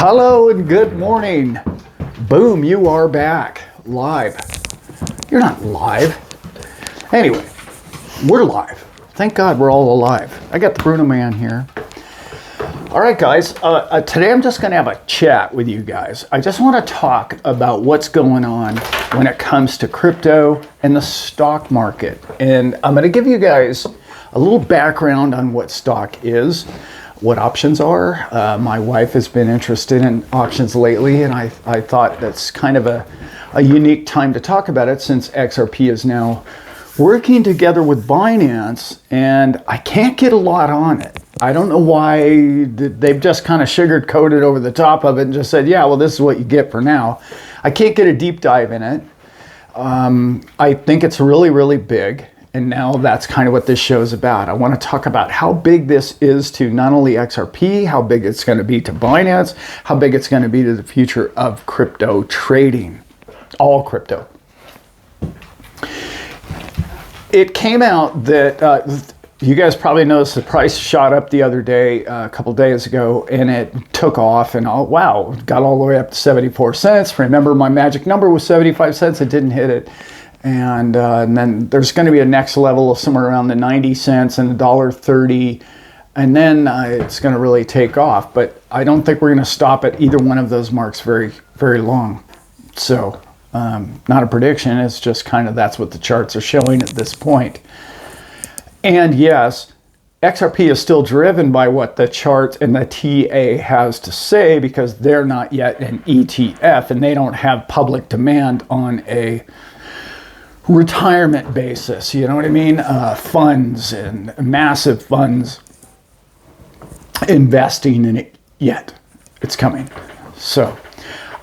Hello and good morning. Boom, you are back live. You're not live. Anyway, we're live. Thank God we're all alive. I got the Bruno Man here. All right, guys. Today I'm just going to have a chat with you guys. I just want to talk about what's going on when it comes to crypto and the stock market. And I'm going to give you guys a little background on what stock is, what options are. My wife has been interested in options lately, and I thought that's kind of a unique time to talk about it since XRP is now working together with Binance, and I can't get a lot on it. I don't know why. They've just kind of sugar-coated over the top of it and just said, yeah, well, this is what you get for now. I can't get a deep dive in it. I think it's really, really big. And now that's kind of what this show is about. I want to talk about how big this is to not only XRP, how big it's going to be to Binance, how big it's going to be to the future of crypto trading, all crypto. It came out that you guys probably noticed the price shot up the other day, a couple days ago, and it took off and wow, got all the way up to 74 cents. Remember, my magic number was 75 cents. It didn't hit it. And then there's going to be a next level of somewhere around the 90 cents and $1.30. And then it's going to really take off. But I don't think we're going to stop at either one of those marks very, very long. So not a prediction. It's just kind of that's what the charts are showing at this point. And yes, XRP is still driven by what the charts and the TA has to say because they're not yet an ETF and they don't have public demand on a retirement basis, you know what I mean? Funds and massive funds investing in it yet. It's coming. So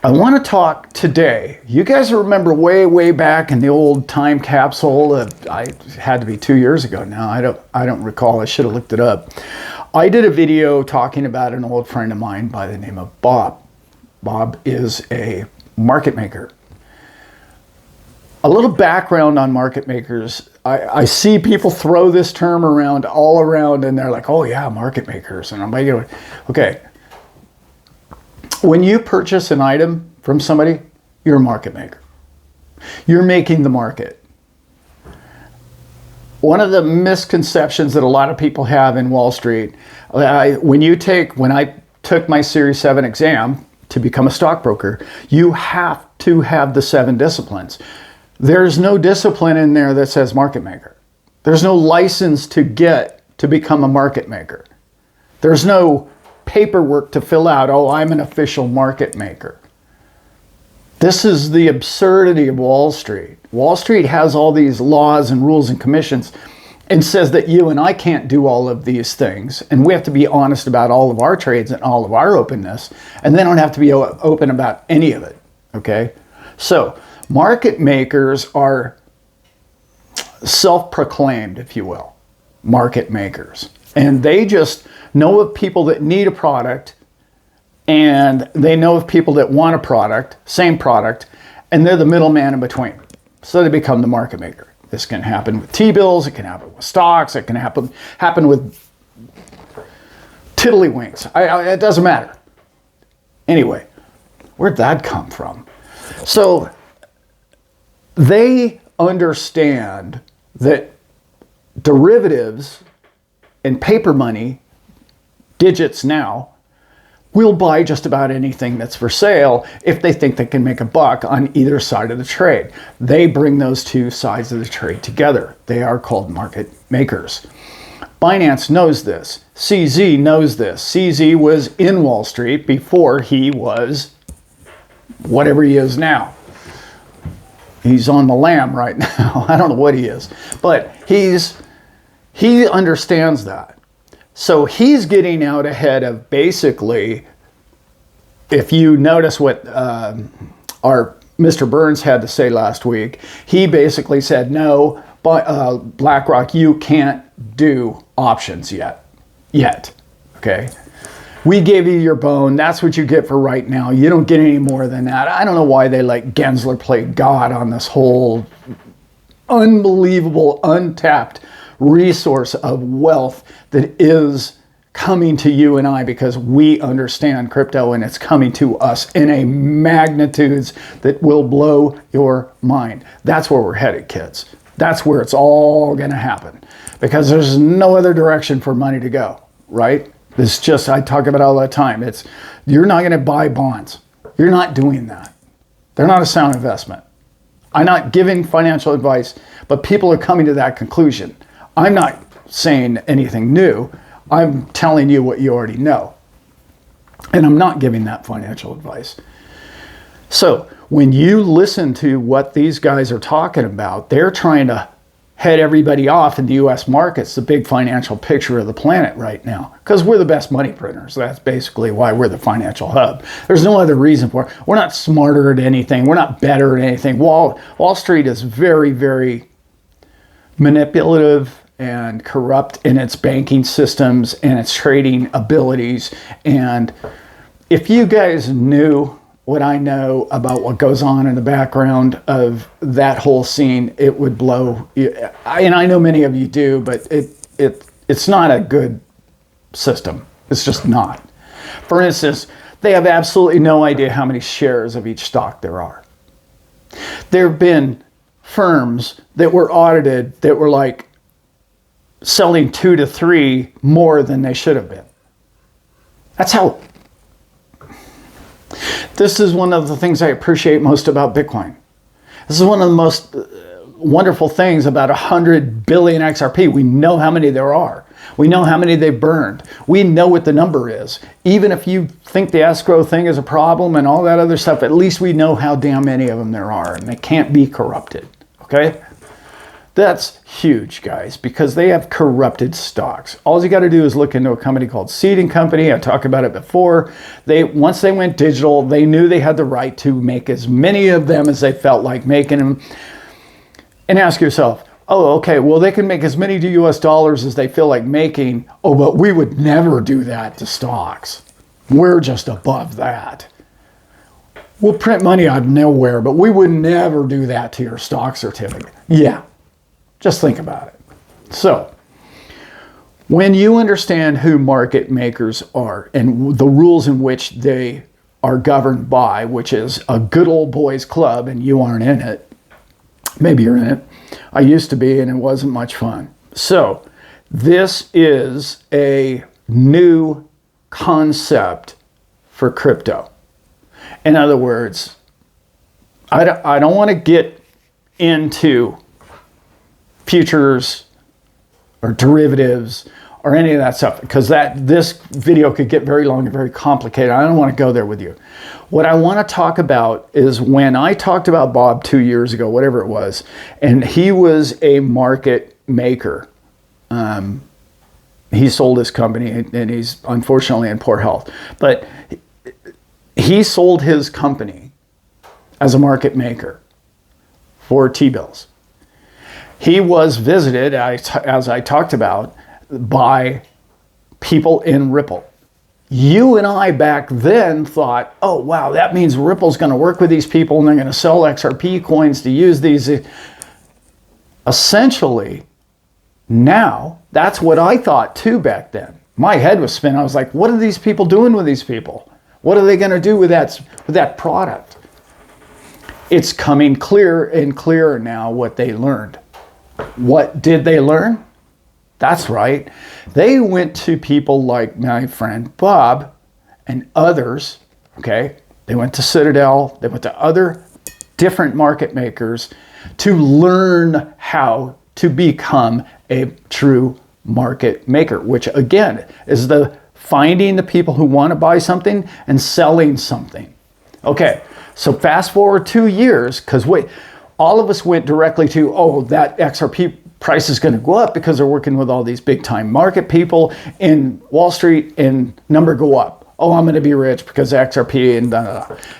I want to talk today. You guys remember way back in the old time capsule. I had to be 2 years ago now. I don't recall. I should have looked it up. I did a video talking about an old friend of mine by the name of Bob. Bob is a market maker. A little background on market makers. I see people throw this term around all around and they're like, oh yeah, market makers. And I'm like, okay. When you purchase an item from somebody, you're a market maker. You're making the market. One of the misconceptions that a lot of people have in Wall Street, when I took my Series 7 exam to become a stockbroker, you have to have the 7 disciplines. There's no discipline in there that says market maker. There's no license to get to become a market maker. There's no paperwork to fill out, oh, I'm an official market maker. This is the absurdity of Wall Street. Wall Street has all these laws and rules and commissions and says that you and I can't do all of these things. And we have to be honest about all of our trades and all of our openness. And they don't have to be open about any of it, okay? So market makers are self-proclaimed, if you will, market makers. And they just know of people that need a product, and they know of people that want a product, same product, and they're the middleman in between. So they become the market maker. This can happen with T-bills, it can happen with stocks, it can happen with tiddlywinks. It doesn't matter. Anyway, where'd that come from? So they understand that derivatives and paper money, digits now, will buy just about anything that's for sale if they think they can make a buck on either side of the trade. They bring those two sides of the trade together. They are called market makers. Binance knows this. CZ knows this. CZ was in Wall Street before he was whatever he is now. He's on the lam right now. I don't know what he is, but he understands that. So he's getting out ahead of basically, if you notice what our Mr. Burns had to say last week, he basically said, no, but BlackRock, you can't do options yet, okay? We gave you your bone. That's what you get for right now. You don't get any more than that. I don't know why they let Gensler play God on this whole unbelievable, untapped resource of wealth that is coming to you and I because we understand crypto, and it's coming to us in a magnitudes that will blow your mind. That's where we're headed, kids. That's where it's all going to happen, because there's no other direction for money to go, right? It's just, I talk about it all the time. You're not going to buy bonds. You're not doing that. They're not a sound investment. I'm not giving financial advice, but people are coming to that conclusion. I'm not saying anything new. I'm telling you what you already know. And I'm not giving that financial advice. So when you listen to what these guys are talking about, they're trying to head everybody off in the U.S. markets, the big financial picture of the planet right now, because we're the best money printers. That's basically why we're the financial hub. There's no other reason for it. We're not smarter at anything. We're not better at anything. Wall Street is very, very manipulative and corrupt in its banking systems and its trading abilities. And if you guys knew what I know about what goes on in the background of that whole scene, it would blow. And I know many of you do, but it's not a good system. It's just not. For instance, they have absolutely no idea how many shares of each stock there are. There have been firms that were audited that were like selling 2 to 3 more than they should have been. That's how. This is one of the things I appreciate most about Bitcoin. This is one of the most wonderful things about 100 billion XRP. We know how many there are. We know how many they've burned. We know what the number is. Even if you think the escrow thing is a problem and all that other stuff, at least we know how damn many of them there are, and they can't be corrupted. Okay? That's huge, guys, because they have corrupted stocks. All you got to do is look into a company called Seed & Company. I talked about it before. Once they went digital, they knew they had the right to make as many of them as they felt like making them. And ask yourself, oh, okay, well, they can make as many US dollars as they feel like making. Oh, but we would never do that to stocks. We're just above that. We'll print money out of nowhere, but we would never do that to your stock certificate. Yeah. Just think about it. So, when you understand who market makers are and the rules in which they are governed by, which is a good old boys club, and you aren't in it, maybe you're in it. I used to be, and it wasn't much fun. So, this is a new concept for crypto. In other words, I don't want to get into futures or derivatives or any of that stuff, because this video could get very long and very complicated. I don't want to go there with you. What I want to talk about is when I talked about Bob 2 years ago, whatever it was, and he was a market maker. He sold his company, and he's unfortunately in poor health, but he sold his company as a market maker for T-bills. He was visited, as I talked about, by people in Ripple. You and I back then thought, oh, wow, that means Ripple's going to work with these people and they're going to sell XRP coins to use these. Essentially, now, that's what I thought too back then. My head was spinning. I was like, what are these people doing with these people? What are they going to do with that product? It's coming clearer and clearer now what they learned. What did they learn? That's right. They went to people like my friend Bob and others, okay? They went to Citadel, they went to other different market makers to learn how to become a true market maker, which again is finding the people who want to buy something and selling something. Okay, so fast forward 2 years, because all of us went directly to, oh, that XRP price is going to go up because they're working with all these big time market people in Wall Street and number go up. Oh, I'm going to be rich because XRP and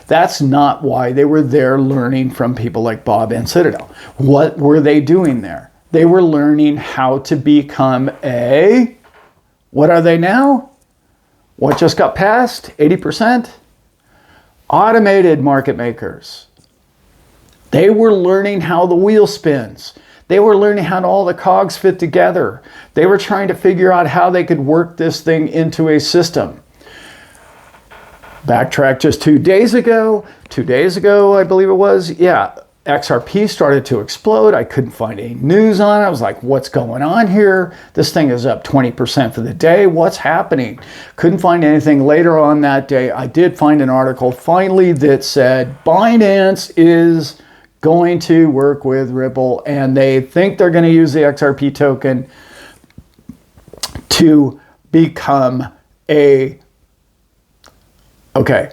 That's not why they were there learning from people like Bob and Citadel. What were they doing there? They were learning how to become what are they now? What just got passed? 80%? Automated market makers. They were learning how the wheel spins. They were learning how all the cogs fit together. They were trying to figure out how they could work this thing into a system. Backtrack just 2 days ago, I believe it was, yeah, XRP started to explode. I couldn't find any news on it. I was like, what's going on here? This thing is up 20% for the day. What's happening? Couldn't find anything. Later on that day, I did find an article finally that said Binance is going to work with Ripple and they think they're going to use the XRP token to become a, okay,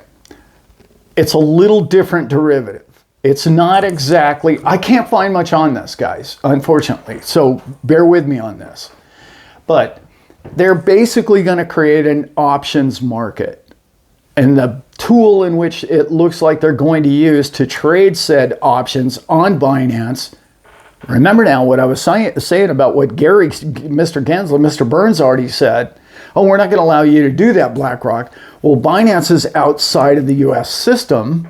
it's a little different derivative. It's not exactly, I can't find much on this, guys, unfortunately. So bear with me on this. But they're basically going to create an options market. And the tool in which it looks like they're going to use to trade said options on Binance. Remember now what I was saying about what Gary, Mr. Gensler, Mr. Burns already said. Oh, we're not going to allow you to do that, BlackRock. Well, Binance is outside of the US system.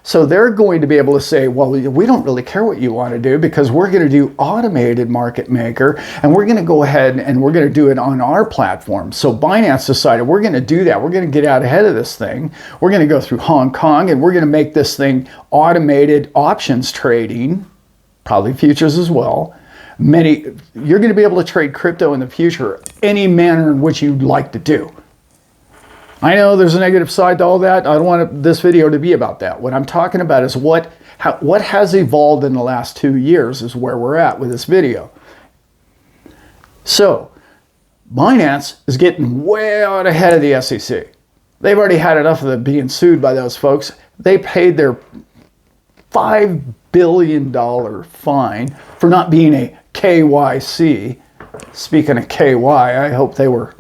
So they're going to be able to say, well, we don't really care what you want to do because we're going to do automated market maker and we're going to go ahead and we're going to do it on our platform. So Binance decided we're going to do that. We're going to get out ahead of this thing. We're going to go through Hong Kong and we're going to make this thing automated options trading, probably futures as well. You're going to be able to trade crypto in the future any manner in which you'd like to do. I know there's a negative side to all that. I don't want this video to be about that. What I'm talking about is what has evolved in the last 2 years is where we're at with this video. So Binance is getting way out ahead of the SEC. They've already had enough of them being sued by those folks. They paid their $5 billion fine for not being a KYC. Speaking of KY, I hope they were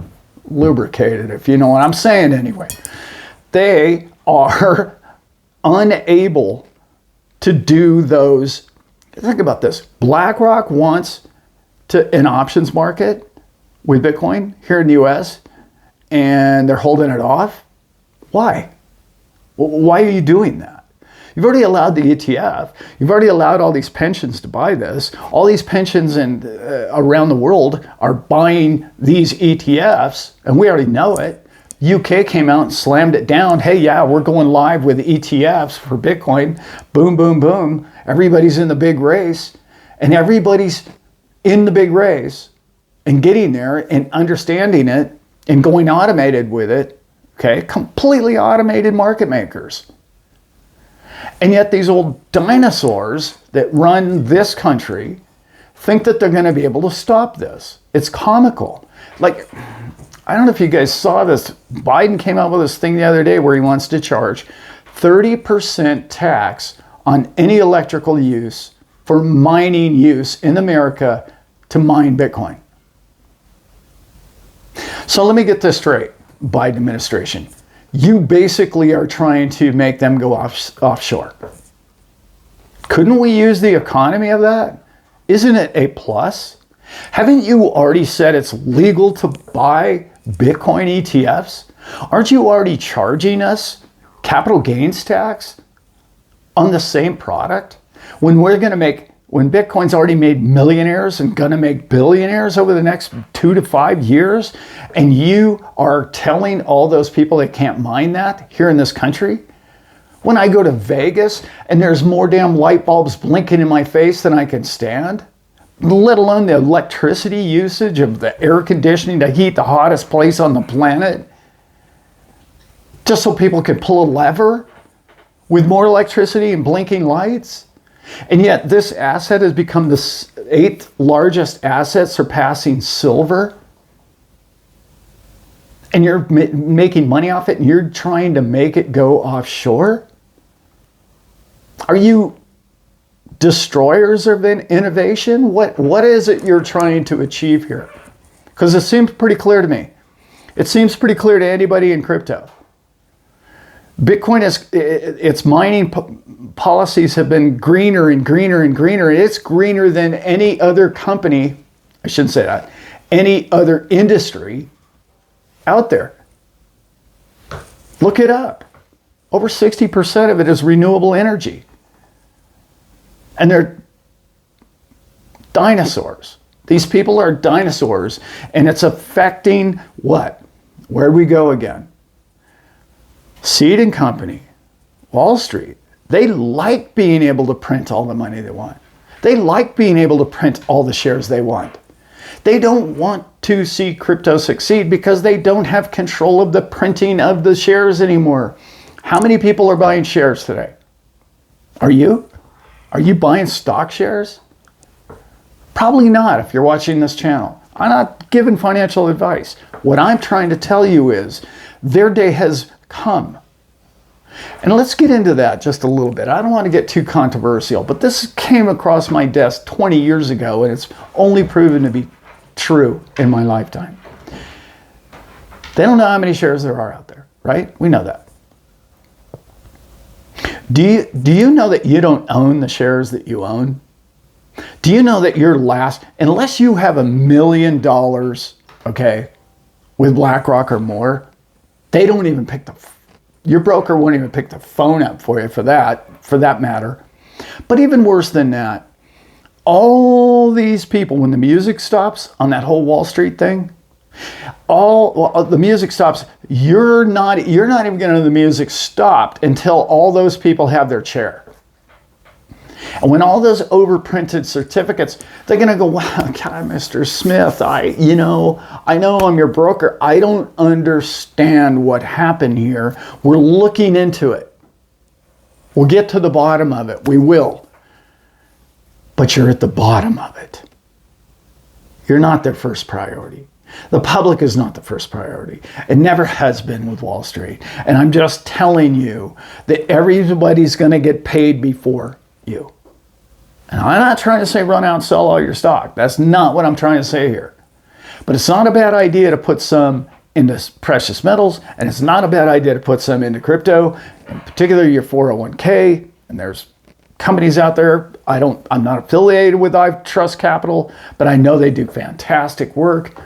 lubricated, if you know what I'm saying anyway. They are unable to do those. Think about this. BlackRock wants an options market with Bitcoin here in the US and they're holding it off. Why? Why are you doing that? You've already allowed the ETF. You've already allowed all these pensions to buy this. All these pensions around the world are buying these ETFs, and we already know it. UK came out and slammed it down. Hey, yeah, we're going live with ETFs for Bitcoin. Boom, boom, boom. Everybody's in the big race, and everybody's in the big race and getting there and understanding it and going automated with it. Okay, completely automated market makers. And yet these old dinosaurs that run this country think that they're going to be able to stop this. It's comical. Like, I don't know if you guys saw this. Biden came out with this thing the other day where he wants to charge 30% tax on any electrical use for mining use in America to mine Bitcoin. So let me get this straight, Biden administration. You basically are trying to make them go offshore. Couldn't we use the economy of that? Isn't it a plus? Haven't you already said it's legal to buy Bitcoin ETFs? Aren't you already charging us capital gains tax on the same product? When Bitcoin's already made millionaires and gonna make billionaires over the next 2 to 5 years, and you are telling all those people they can't mine that here in this country? When I go to Vegas and there's more damn light bulbs blinking in my face than I can stand, let alone the electricity usage of the air conditioning to heat the hottest place on the planet, just so people can pull a lever with more electricity and blinking lights. And yet this asset has become the 8th largest asset, surpassing silver. And you're making money off it and you're trying to make it go offshore? Are you destroyers of innovation? What is it you're trying to achieve here? Because it seems pretty clear to me. It seems pretty clear to anybody in crypto. Bitcoin its mining policies have been greener and greener and greener. It's greener than any other company, I shouldn't say that, any other industry out there. Look it up. Over 60% of it is renewable energy. And they're dinosaurs. These people are dinosaurs, and it's affecting what? Where do we go again? Seed and Company, Wall Street. They like being able to print all the money they want. They like being able to print all the shares they want. They don't want to see crypto succeed because they don't have control of the printing of the shares anymore. How many people are buying shares today? Are you? Are you buying stock shares? Probably not if you're watching this channel. I'm not giving financial advice. What I'm trying to tell you is their day has come. And let's get into that just a little bit. I don't want to get too controversial, but this came across my desk 20 years ago, and it's only proven to be true in my lifetime. They don't know how many shares there are out there, right? We know that. Do you know that you don't own the shares that you own? Do you know that your unless you have $1 million, okay, with BlackRock or more, they don't even pick your broker won't even pick the phone up for you for that matter. But even worse than that, all these people, when the music stops on that whole Wall Street thing, the music stops, you're not even going to know the music stopped until all those people have their chair. And when all those overprinted certificates, they're going to go, wow, God, Mr. Smith, I know I'm your broker. I don't understand what happened here. We're looking into it. We'll get to the bottom of it. We will. But you're at the bottom of it. You're not their first priority. The public is not the first priority. It never has been with Wall Street. And I'm just telling you that everybody's going to get paid before you. And I'm not trying to say run out and sell all your stock. That's not what I'm trying to say here. But it's not a bad idea to put some into precious metals, and it's not a bad idea to put some into crypto, in particular your 401k. And there's companies out there. I'm not affiliated with I Trust Capital, but I know they do fantastic work.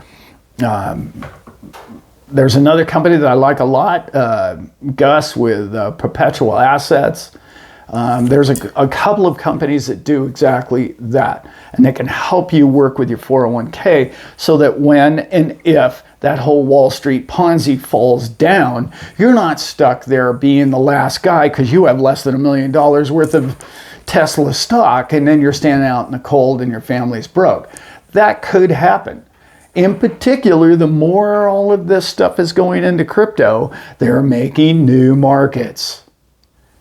There's another company that I like a lot, Gus with Perpetual Assets. There's a couple of companies that do exactly that, and they can help you work with your 401k so that when and if that whole Wall Street Ponzi falls down, you're not stuck there being the last guy because you have less than $1 million worth of Tesla stock, and then you're standing out in the cold and your family's broke. That could happen. In particular, the more all of this stuff is going into crypto, they're making new markets.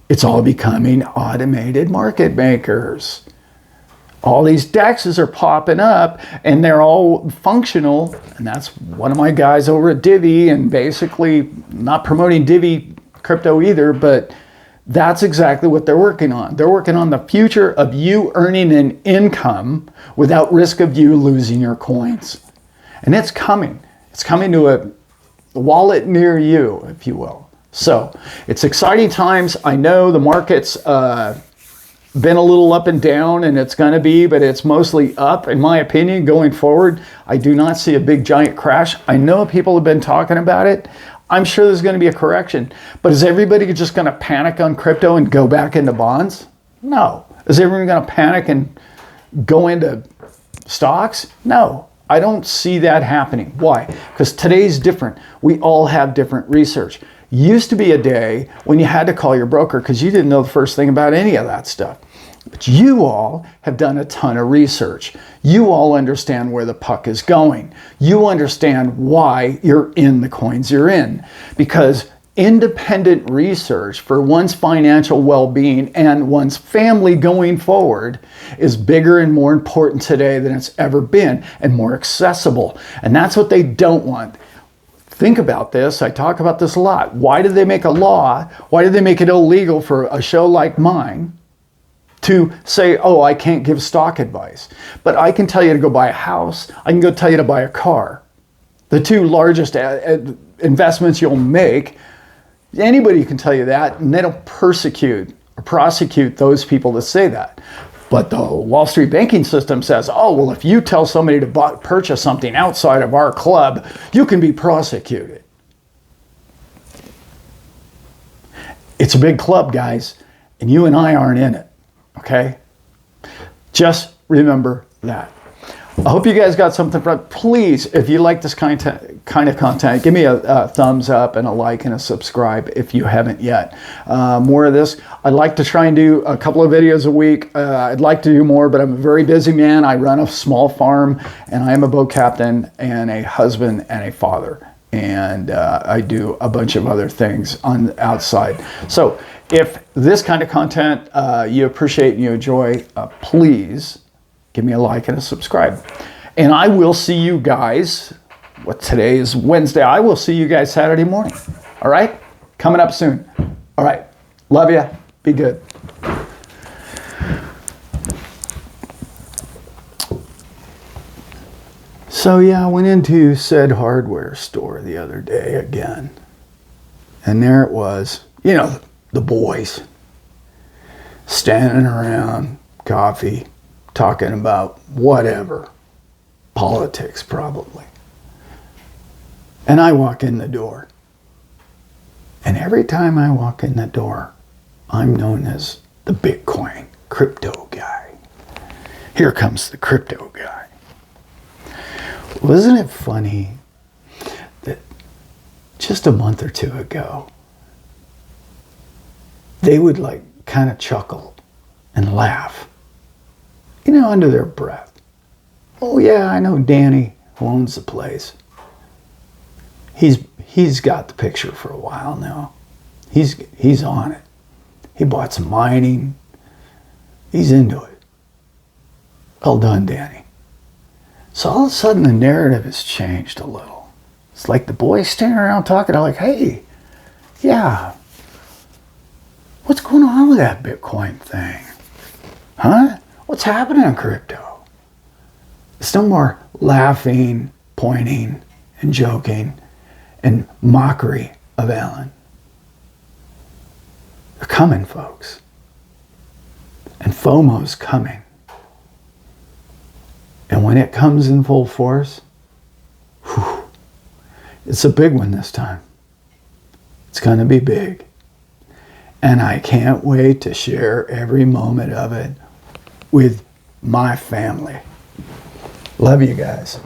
It's all becoming automated market makers. All these DEXs are popping up and they're all functional. And that's one of my guys over at Divvy, and basically not promoting Divvy crypto either, but that's exactly what they're working on. They're working on the future of you earning an income without risk of you losing your coins. And it's coming. It's coming to a wallet near you, if you will. So it's exciting times. I know the market's been a little up and down, and it's going to be, but it's mostly up, in my opinion, going forward. I do not see a big giant crash. I know people have been talking about it. I'm sure there's going to be a correction, but is everybody just going to panic on crypto and go back into bonds? No. Is everyone going to panic and go into stocks? No. I don't see that happening. Why? Because today's different. We all have different research. Used to be a day when you had to call your broker because you didn't know the first thing about any of that stuff. But you all have done a ton of research. You all understand where the puck is going. You understand why you're in the coins you're in. Because independent research for one's financial well-being and one's family going forward is bigger and more important today than it's ever been, and more accessible. And that's what they don't want. Think about this. I talk about this a lot. Why did they make a law? Why did they make it illegal for a show like mine to say, oh, I can't give stock advice, but I can tell you to go buy a house. I can go tell you to buy a car. The two largest investments you'll make. Anybody can tell you that, and they don't persecute or prosecute those people that say that. But the Wall Street banking system says, oh, well, if you tell somebody to purchase something outside of our club, you can be prosecuted. It's a big club, guys, and you and I aren't in it, okay? Just remember that. I hope you guys got something from it. Please, if you like this kind of content, give me a thumbs up and a like and a subscribe if you haven't yet. More of this. I'd like to try and do a couple of videos a week. I'd like to do more, but I'm a very busy man. I run a small farm, and I am a boat captain and a husband and a father. And I do a bunch of other things on the outside. So if this kind of content you appreciate and you enjoy, please give me a like and a subscribe. And I will see you guys, today is Wednesday. I will see you guys Saturday morning. All right? Coming up soon. All right. Love you. Be good. So yeah, I went into said hardware store the other day again. And there it was, you know, the boys standing around, coffee, talking about whatever, politics probably. And I walk in the door. And every time I walk in the door, I'm known as the Bitcoin crypto guy. Here comes the crypto guy. Wasn't it funny that just a month or two ago, they would like kind of chuckle and laugh, you know, under their breath. Oh yeah, I know Danny who owns the place. He's got the picture for a while now. He's on it. He bought some mining. He's into it. Well done, Danny. So all of a sudden the narrative has changed a little. It's like the boys standing around talking. I'm like, hey, yeah, what's going on with that Bitcoin thing? Huh? What's happening in crypto? It's no more laughing, pointing, and joking, and mockery of Allan. They're coming, folks. And FOMO's coming. And when it comes in full force, whew, it's a big one this time. It's going to be big. And I can't wait to share every moment of it with my family. Love you guys.